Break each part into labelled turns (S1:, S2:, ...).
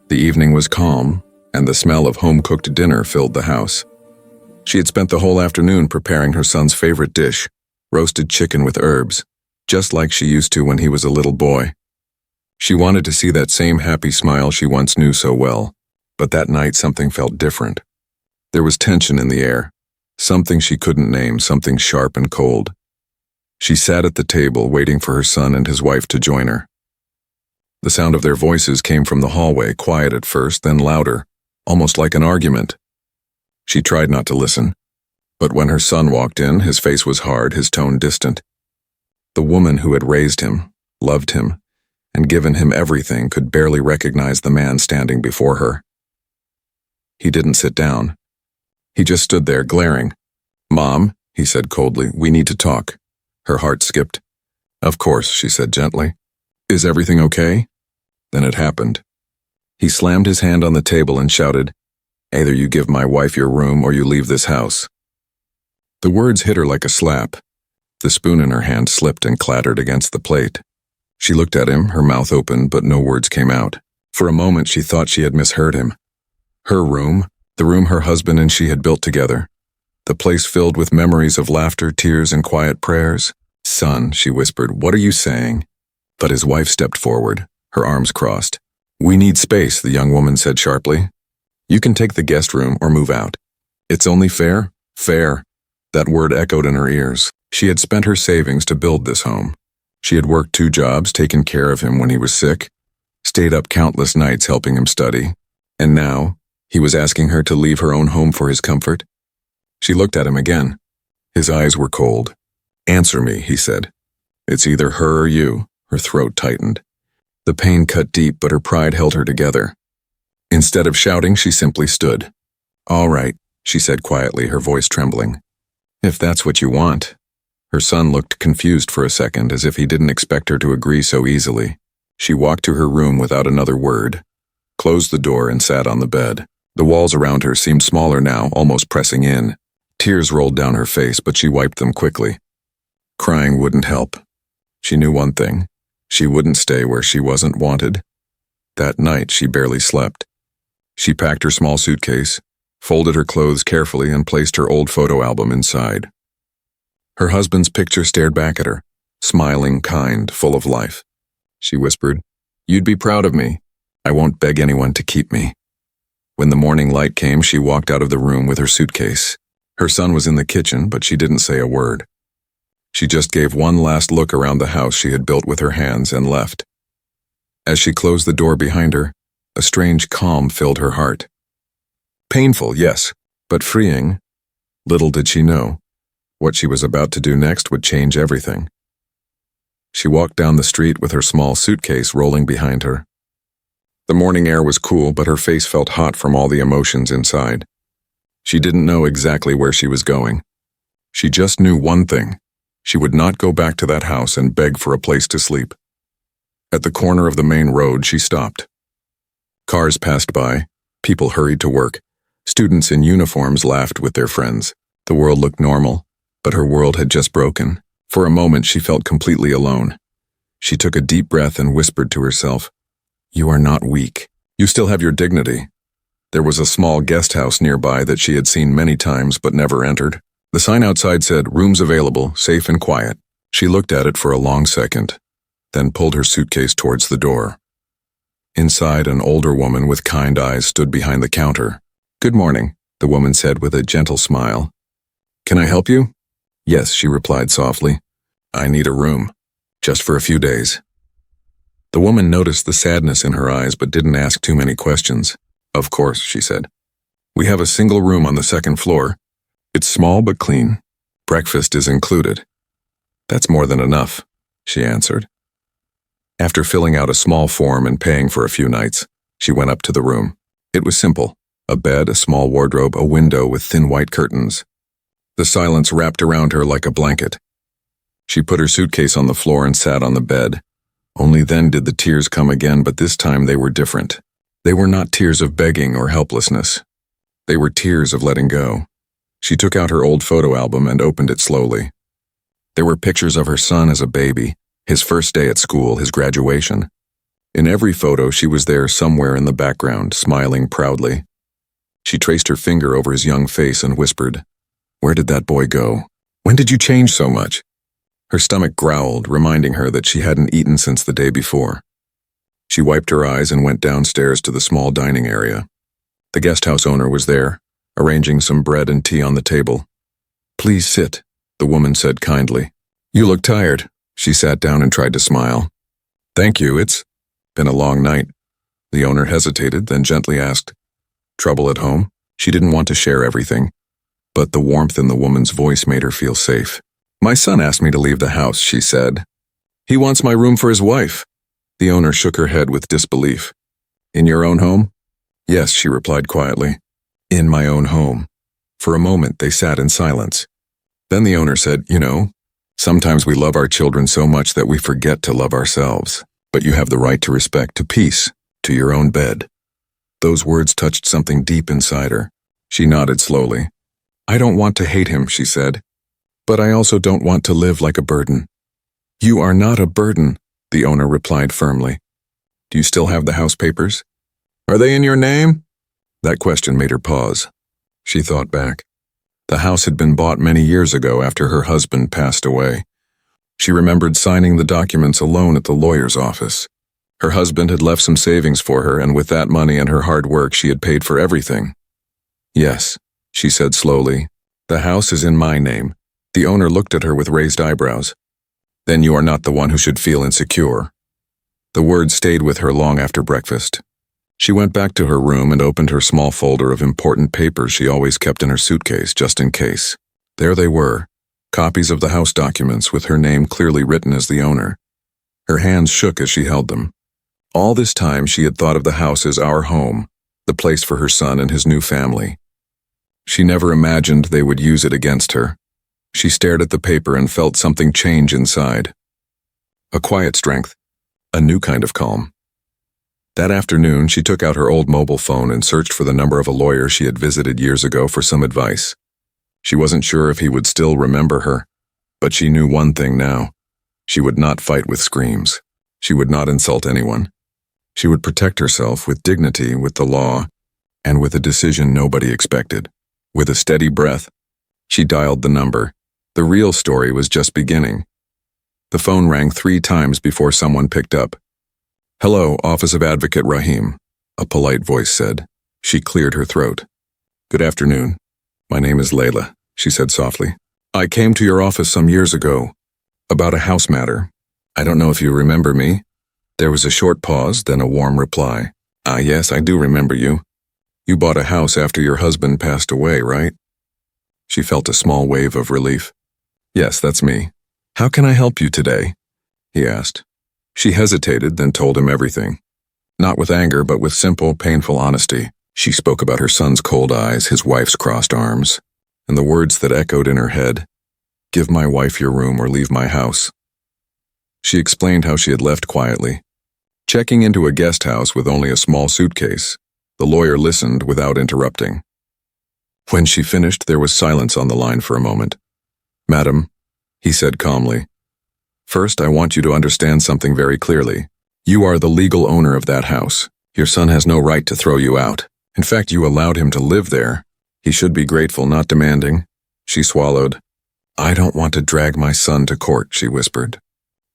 S1: The evening was calm, and the smell of home-cooked dinner filled the house. She had spent the whole afternoon preparing her son's favorite dish, roasted chicken with herbs, just like she used to when he was a little boy. She wanted to see that same happy smile she once knew so well, but that night something felt different. There was tension in the air, something she couldn't name, something sharp and cold. She sat at the table waiting for her son and his wife to join her. The sound of their voices came from the hallway, quiet at first, then louder, almost like an argument. She tried not to listen, but when her son walked in, his face was hard, his tone distant. The woman who had raised him, loved him, and given him everything could barely recognize the man standing before her. He didn't sit down. He just stood there, glaring. "Mom," he said coldly, "we need to talk." Her heart skipped. "Of course," she said gently. "Is everything okay?" Then it happened. He slammed his hand on the table and shouted, "Either you give my wife your room or you leave this house." The words hit her like a slap. The spoon in her hand slipped and clattered against the plate. She looked at him, her mouth open, but no words came out. For a moment she thought she had misheard him. Her room, the room her husband and she had built together, the place filled with memories of laughter, tears, and quiet prayers. "Son," she whispered, "what are you saying?" But his wife stepped forward, her arms crossed. "We need space," the young woman said sharply. "You can take the guest room or move out. It's only fair." Fair. That word echoed in her ears. She had spent her savings to build this home. She had worked 2 jobs, taken care of him when he was sick, stayed up countless nights helping him study, and now he was asking her to leave her own home for his comfort. She looked at him again. His eyes were cold. "Answer me," he said. "It's either her or you." Her throat tightened. The pain cut deep, but her pride held her together. Instead of shouting, she simply stood. "All right," she said quietly, her voice trembling. "If that's what you want." Her son looked confused for a second, as if he didn't expect her to agree so easily. She walked to her room without another word, closed the door, and sat on the bed. The walls around her seemed smaller now, almost pressing in. Tears rolled down her face, but she wiped them quickly. Crying wouldn't help. She knew one thing. She wouldn't stay where she wasn't wanted. That night, she barely slept. She packed her small suitcase, folded her clothes carefully, and placed her old photo album inside. Her husband's picture stared back at her, smiling, kind, full of life. She whispered, "You'd be proud of me. I won't beg anyone to keep me." When the morning light came, she walked out of the room with her suitcase. Her son was in the kitchen, but she didn't say a word. She just gave one last look around the house she had built with her hands and left. As she closed the door behind her, a strange calm filled her heart. Painful, yes, but freeing. Little did she know, what she was about to do next would change everything. She walked down the street with her small suitcase rolling behind her. The morning air was cool, but her face felt hot from all the emotions inside. She didn't know exactly where she was going. She just knew one thing. She would not go back to that house and beg for a place to sleep. At the corner of the main road, she stopped. Cars passed by, people hurried to work, students in uniforms laughed with their friends. The world looked normal, but her world had just broken. For a moment, she felt completely alone. She took a deep breath and whispered to herself, "You are not weak. You still have your dignity." There was a small guest house nearby that she had seen many times but never entered. The sign outside said, "Rooms available, safe and quiet." She looked at it for a long second, then pulled her suitcase towards the door. Inside, an older woman with kind eyes stood behind the counter. "Good morning," the woman said with a gentle smile. "Can I help you?" "Yes," she replied softly. "I need a room, just for a few days." The woman noticed the sadness in her eyes but didn't ask too many questions. "Of course," she said. "We have a single room on the 2nd floor. It's small but clean. Breakfast is included." "That's more than enough," she answered. After filling out a small form and paying for a few nights, she went up to the room. It was simple: a bed, a small wardrobe, a window with thin white curtains. The silence wrapped around her like a blanket. She put her suitcase on the floor and sat on the bed. Only then did the tears come again, but this time they were different. They were not tears of begging or helplessness. They were tears of letting go. She took out her old photo album and opened it slowly. There were pictures of her son as a baby, his first day at school, his graduation. In every photo, she was there somewhere in the background, smiling proudly. She traced her finger over his young face and whispered, "Where did that boy go? When did you change so much?" Her stomach growled, reminding her that she hadn't eaten since the day before. She wiped her eyes and went downstairs to the small dining area. The guest house owner was there, arranging some bread and tea on the table. "Please sit," the woman said kindly. "You look tired." She sat down and tried to smile. "Thank you, it's been a long night." The owner hesitated, then gently asked, "Trouble at home?" She didn't want to share everything, but the warmth in the woman's voice made her feel safe. "My son asked me to leave the house," she said. "He wants my room for his wife." The owner shook her head with disbelief. "In your own home?" "Yes," she replied quietly. "In my own home." For a moment, they sat in silence. Then the owner said, "You know, sometimes we love our children so much that we forget to love ourselves. But you have the right to respect, to peace, to your own bed." Those words touched something deep inside her. She nodded slowly. "I don't want to hate him," she said. "But I also don't want to live like a burden." "You are not a burden," the owner replied firmly. "Do you still have the house papers? Are they in your name?" That question made her pause. She thought back. The house had been bought many years ago after her husband passed away. She remembered signing the documents alone at the lawyer's office. Her husband had left some savings for her, and with that money and her hard work, she had paid for everything. "Yes," she said slowly. "The house is in my name." The owner looked at her with raised eyebrows. "Then you are not the one who should feel insecure." The words stayed with her long after breakfast. She went back to her room and opened her small folder of important papers she always kept in her suitcase, just in case. There they were, copies of the house documents with her name clearly written as the owner. Her hands shook as she held them. All this time she had thought of the house as our home, the place for her son and his new family. She never imagined they would use it against her. She stared at the paper and felt something change inside. A quiet strength, a new kind of calm. That afternoon, she took out her old mobile phone and searched for the number of a lawyer she had visited years ago for some advice. She wasn't sure if he would still remember her, but she knew one thing now. She would not fight with screams. She would not insult anyone. She would protect herself with dignity, with the law, and with a decision nobody expected. With a steady breath, she dialed the number. The real story was just beginning. The phone rang 3 times before someone picked up. "Hello, Office of Advocate Rahim," a polite voice said. She cleared her throat. "Good afternoon. My name is Layla," she said softly. "I came to your office some years ago, about a house matter. I don't know if you remember me." There was a short pause, then a warm reply. "Ah, yes, I do remember you. You bought a house after your husband passed away, right?" She felt a small wave of relief. "Yes, that's me. How can I help you today?" he asked. She hesitated, then told him everything. Not with anger, but with simple, painful honesty. She spoke about her son's cold eyes, his wife's crossed arms, and the words that echoed in her head, "Give my wife your room or leave my house." She explained how she had left quietly, checking into a guest house with only a small suitcase. The lawyer listened without interrupting. When she finished, there was silence on the line for a moment. "Madam," he said calmly, "first I want you to understand something very clearly. You are the legal owner of that house. Your son has no right to throw you out. In fact, you allowed him to live there. He should be grateful, not demanding." She swallowed. "I don't want to drag my son to court," she whispered.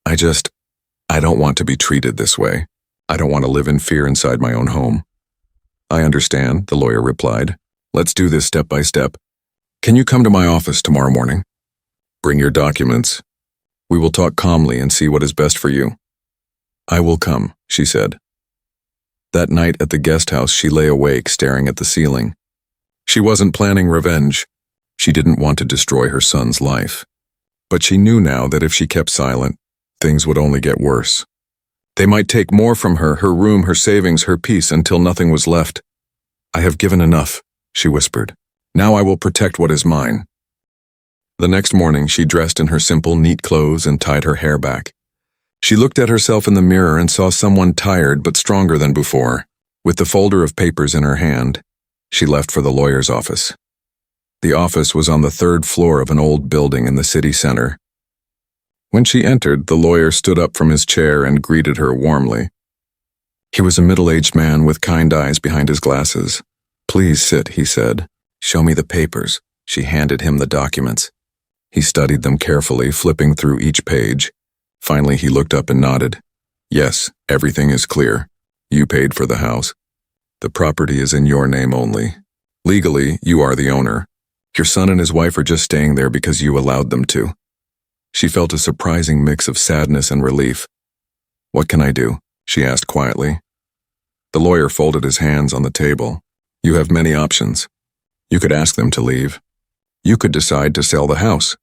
S1: I don't want to be treated this way. I don't want to live in fear inside my own home." "I understand," the lawyer replied. "Let's do this step by step. Can you come to my office tomorrow morning? Bring your documents. We will talk calmly and see what is best for you." "I will come," she said. That night at the guest house, she lay awake, staring at the ceiling. She wasn't planning revenge. She didn't want to destroy her son's life. But she knew now that if she kept silent, things would only get worse. They might take more from her room, her savings, her peace, until nothing was left. "I have given enough," she whispered. "Now I will protect what is mine." The next morning, she dressed in her simple, neat clothes and tied her hair back. She looked at herself in the mirror and saw someone tired but stronger than before. With the folder of papers in her hand, she left for the lawyer's office. The office was on the 3rd floor of an old building in the city center. When she entered, the lawyer stood up from his chair and greeted her warmly. He was a middle-aged man with kind eyes behind his glasses. "Please sit," he said. "Show me the papers." She handed him the documents. He studied them carefully, flipping through each page. Finally, he looked up and nodded. "Yes, everything is clear. You paid for the house. The property is in your name only. Legally, you are the owner. Your son and his wife are just staying there because you allowed them to." She felt a surprising mix of sadness and relief. "What can I do?" she asked quietly. The lawyer folded his hands on the table. "You have many options. You could ask them to leave. You could decide to sell the house.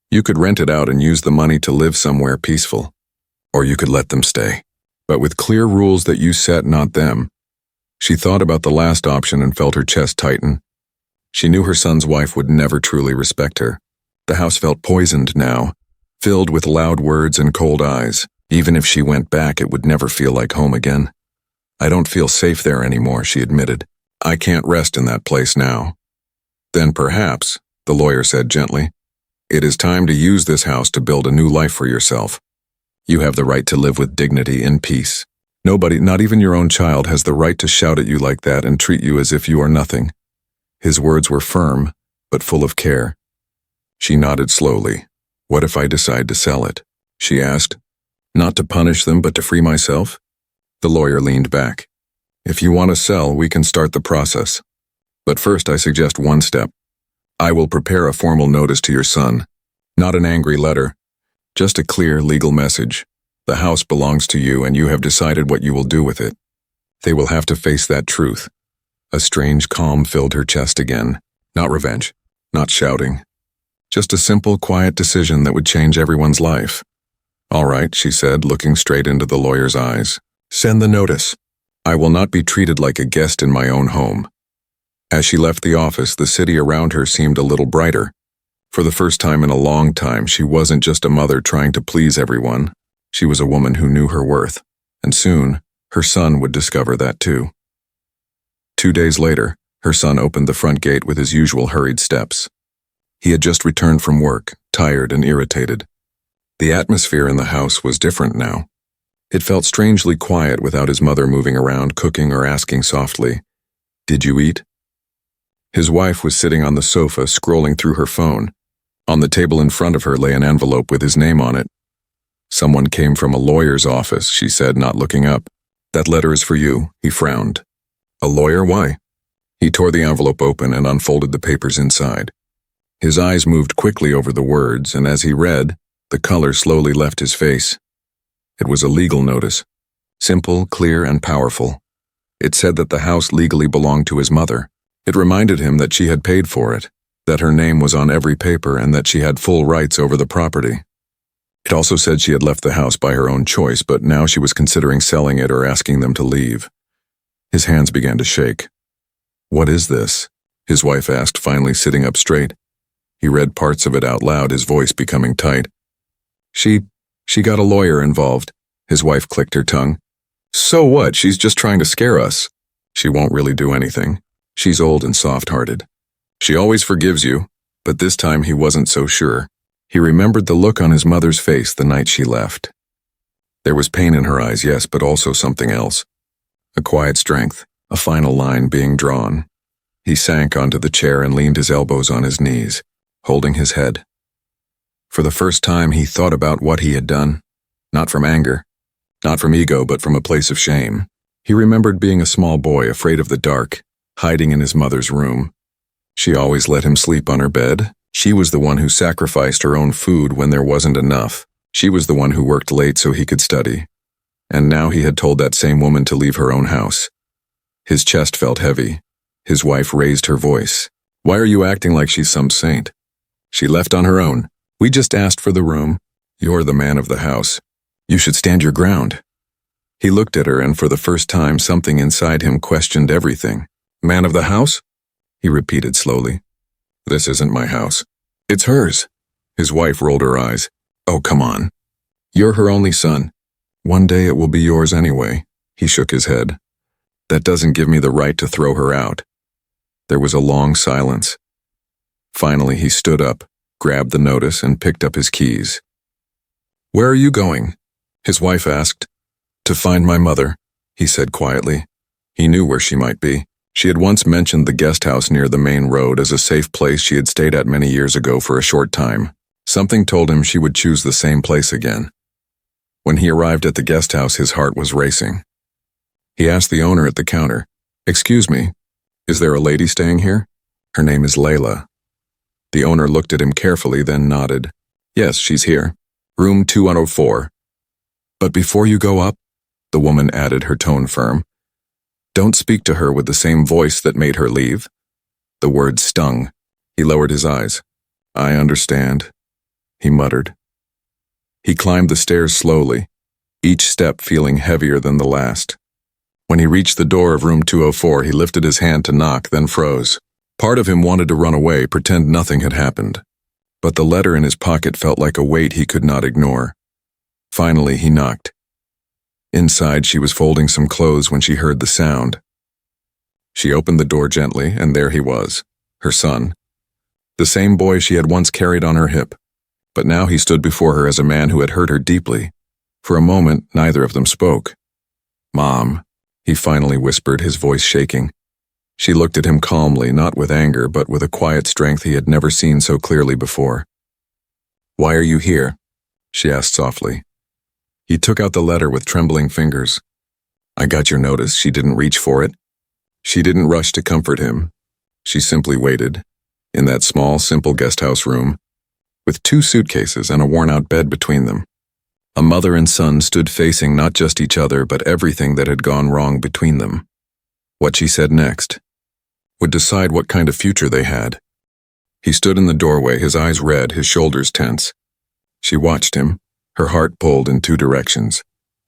S1: You could rent it out and use the money to live somewhere peaceful. Or you could let them stay. But with clear rules that you set, not them." She thought about the last option and felt her chest tighten. She knew her son's wife would never truly respect her. The house felt poisoned now, filled with loud words and cold eyes. Even if she went back, it would never feel like home again. "I don't feel safe there anymore," she admitted. "I can't rest in that place now." "Then perhaps," the lawyer said gently, "it is time to use this house to build a new life for yourself. You have the right to live with dignity in peace. Nobody, not even your own child, has the right to shout at you like that and treat you as if you are nothing." His words were firm, but full of care. She nodded slowly. "What if I decide to sell it?" she asked. "Not to punish them, but to free myself?" The lawyer leaned back. "If you want to sell, we can start the process. But first, I suggest one step. I will prepare a formal notice to your son. Not an angry letter, just a clear legal message. The house belongs to you, and you have decided what you will do with it. They will have to face that truth." A strange calm filled her chest again. Not revenge, not shouting. Just a simple, quiet decision that would change everyone's life. "All right," she said, looking straight into the lawyer's eyes. "Send the notice. I will not be treated like a guest in my own home." As she left the office, the city around her seemed a little brighter. For the first time in a long time, she wasn't just a mother trying to please everyone. She was a woman who knew her worth, and soon, her son would discover that too. 2 days later, her son opened the front gate with his usual hurried steps. He had just returned from work, tired and irritated. The atmosphere in the house was different now. It felt strangely quiet without his mother moving around, cooking or asking softly, "Did you eat?" His wife was sitting on the sofa, scrolling through her phone. On the table in front of her lay an envelope with his name on it. "Someone came from a lawyer's office," she said, not looking up. "That letter is for you," he frowned. "A lawyer? Why?" He tore the envelope open and unfolded the papers inside. His eyes moved quickly over the words, and as he read, the color slowly left his face. It was a legal notice. Simple, clear, and powerful. It said that the house legally belonged to his mother. It reminded him that she had paid for it, that her name was on every paper, and that she had full rights over the property. It also said she had left the house by her own choice, but now she was considering selling it or asking them to leave. His hands began to shake. "What is this?" his wife asked, finally sitting up straight. He read parts of it out loud, his voice becoming tight. She got a lawyer involved." His wife clicked her tongue. "So what? She's just trying to scare us." "She won't really do anything. She's old and soft-hearted. She always forgives you," but this time he wasn't so sure. He remembered the look on his mother's face the night she left. There was pain in her eyes, yes, but also something else. A quiet strength, a final line being drawn. He sank onto the chair and leaned his elbows on his knees, holding his head. For the first time, he thought about what he had done. Not from anger, not from ego, but from a place of shame. He remembered being a small boy, afraid of the dark, hiding in his mother's room. She always let him sleep on her bed. She was the one who sacrificed her own food when there wasn't enough. She was the one who worked late so he could study. And now he had told that same woman to leave her own house. His chest felt heavy. His wife raised her voice. "Why are you acting like she's some saint? She left on her own. We just asked for the room. You're the man of the house. You should stand your ground." He looked at her, and for the first time, something inside him questioned everything. "Man of the house?" he repeated slowly. "This isn't my house. It's hers." His wife rolled her eyes. "Oh, come on. You're her only son. One day it will be yours anyway." He shook his head. "That doesn't give me the right to throw her out." There was a long silence. Finally, he stood up, grabbed the notice, and picked up his keys. "Where are you going?" his wife asked. "To find my mother. he said quietly. He knew where she might be. She had once mentioned the guest house near the main road as a safe place she had stayed at many years ago for a short time. Something told him she would choose the same place again. When he arrived at the guest house, his heart was racing. He asked the owner at the counter, "Excuse me, is there a lady staying here?" "Her name is Layla." The owner looked at him carefully, then nodded. "Yes, she's here. Room 2104. But before you go up," the woman added, her tone firm, "don't speak to her with the same voice that made her leave." The words stung. He lowered his eyes. "I understand," he muttered. He climbed the stairs slowly, each step feeling heavier than the last. When he reached the door of room 204, he lifted his hand to knock, then froze. Part of him wanted to run away, pretend nothing had happened. But the letter in his pocket felt like a weight he could not ignore. Finally, he knocked. Inside, she was folding some clothes when she heard the sound. She opened the door gently, and there he was, her son. The same boy she had once carried on her hip. But now he stood before her as a man who had hurt her deeply. For a moment, neither of them spoke. "Mom," he finally whispered, his voice shaking. She looked at him calmly, not with anger, but with a quiet strength he had never seen so clearly before. "Why are you here?" she asked softly. He took out the letter with trembling fingers. "I got your notice." She didn't reach for it. She didn't rush to comfort him. She simply waited, in that small, simple guest house room, with 2 suitcases and a worn-out bed between them. A mother and son stood facing not just each other, but everything that had gone wrong between them. What she said next would decide what kind of future they had. He stood in the doorway, his eyes red, his shoulders tense. She watched him, her heart pulled in 2 directions.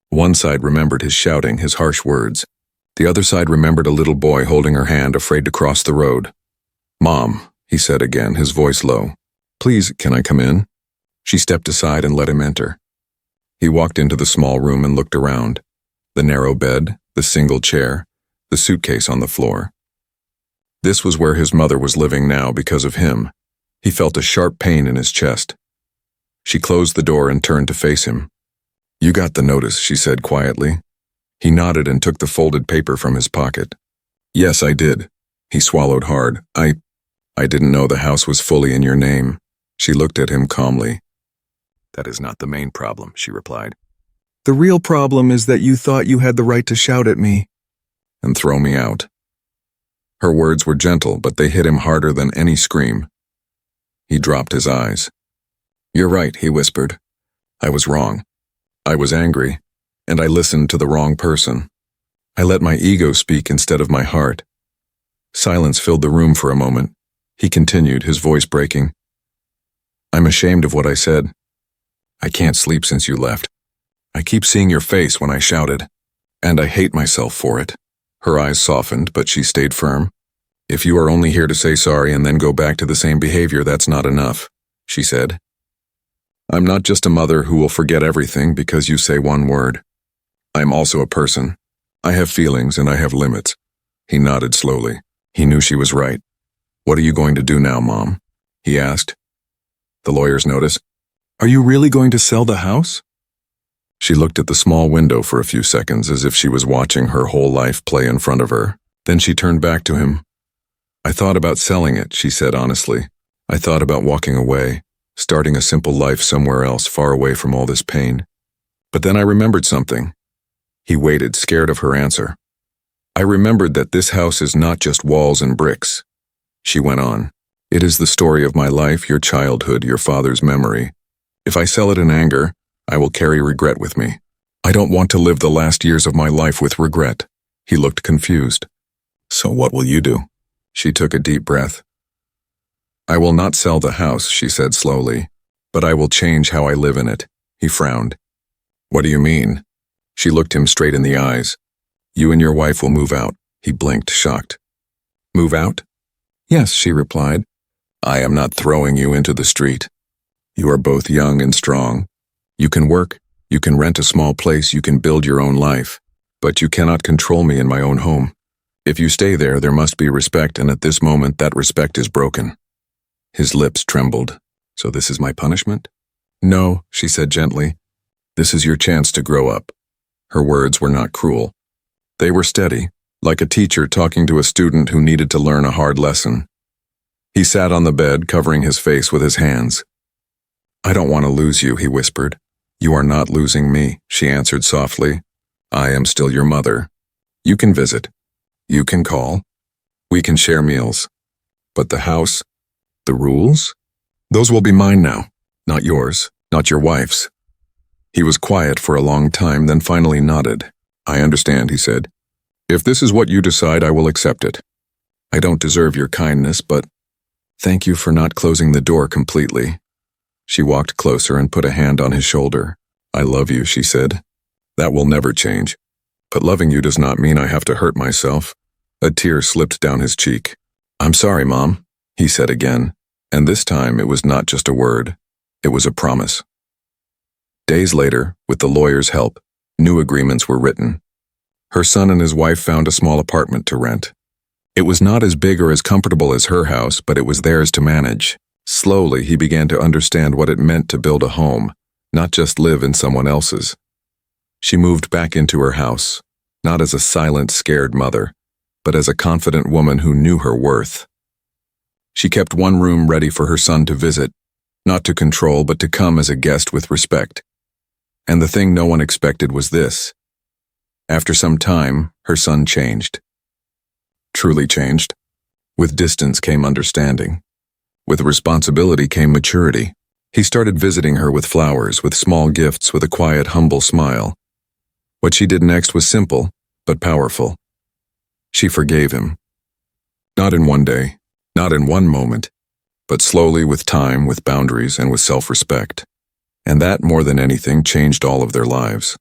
S1: One side remembered his shouting, his harsh words. The other side remembered a little boy holding her hand, afraid to cross the road. "Mom," he said again, his voice low. "Please, can I come in?" She stepped aside and let him enter. He walked into the small room and looked around. The narrow bed, the single chair, the suitcase on the floor. This was where his mother was living now because of him. He felt a sharp pain in his chest. She closed the door and turned to face him. "You got the notice," she said quietly. He nodded and took the folded paper from his pocket. "Yes, I did." He swallowed hard. I didn't know the house was fully in your name." She looked at him calmly. "That is not the main problem," she replied. "The real problem is that you thought you had the right to shout at me and throw me out." Her words were gentle, but they hit him harder than any scream. He dropped his eyes. "You're right," he whispered. "I was wrong. I was angry, and I listened to the wrong person. I let my ego speak instead of my heart." Silence filled the room for a moment. He continued, his voice breaking. "I'm ashamed of what I said. I can't sleep since you left. I keep seeing your face when I shouted, and I hate myself for it." Her eyes softened, but she stayed firm. "If you are only here to say sorry and then go back to the same behavior, that's not enough," she said. "I'm not just a mother who will forget everything because you say one word. I'm also a person. I have feelings and I have limits." He nodded slowly. He knew she was right. "What are you going to do now, Mom?" he asked. "The lawyer's notice." "Are you really going to sell the house?" She looked at the small window for a few seconds as if she was watching her whole life play in front of her. Then she turned back to him. "I thought about selling it," she said honestly. "I thought about walking away, starting a simple life somewhere else, far away from all this pain. But then I remembered something." He waited, scared of her answer. "I remembered that this house is not just walls and bricks." She went on. "It is the story of my life, your childhood, your father's memory. If I sell it in anger, I will carry regret with me. I don't want to live the last years of my life with regret." He looked confused. "So what will you do?" She took a deep breath. "I will not sell the house," she said slowly, "but I will change how I live in it." He frowned. "What do you mean?" She looked him straight in the eyes. "You and your wife will move out." He blinked, shocked. "Move out?" "Yes," she replied. "I am not throwing you into the street. You are both young and strong. You can work, you can rent a small place, you can build your own life. But you cannot control me in my own home. If you stay there, there must be respect, and at this moment that respect is broken." His lips trembled. "So this is my punishment?" "No," she said gently. "This is your chance to grow up." Her words were not cruel. They were steady, like a teacher talking to a student who needed to learn a hard lesson. He sat on the bed, covering his face with his hands. "I don't want to lose you," he whispered. "You are not losing me," she answered softly. "I am still your mother. You can visit. You can call. We can share meals. But the house, the rules? Those will be mine now, not yours, not your wife's." He was quiet for a long time, then finally nodded. "I understand," he said. "If this is what you decide, I will accept it. I don't deserve your kindness, but thank you for not closing the door completely." She walked closer and put a hand on his shoulder. "I love you," she said. "That will never change. But loving you does not mean I have to hurt myself." A tear slipped down his cheek. "I'm sorry, Mom," he said again, and this time it was not just a word. It was a promise. Days later, with the lawyer's help, new agreements were written. Her son and his wife found a small apartment to rent. It was not as big or as comfortable as her house, but it was theirs to manage. Slowly, he began to understand what it meant to build a home, not just live in someone else's. She moved back into her house, not as a silent, scared mother, but as a confident woman who knew her worth. She kept one room ready for her son to visit, not to control, but to come as a guest with respect. And the thing no one expected was this. After some time, her son changed. Truly changed. With distance came understanding. With responsibility came maturity. He started visiting her with flowers, with small gifts, with a quiet, humble smile. What she did next was simple, but powerful. She forgave him. Not in one day, not in one moment, but slowly, with time, with boundaries, and with self-respect. And that, more than anything, changed all of their lives.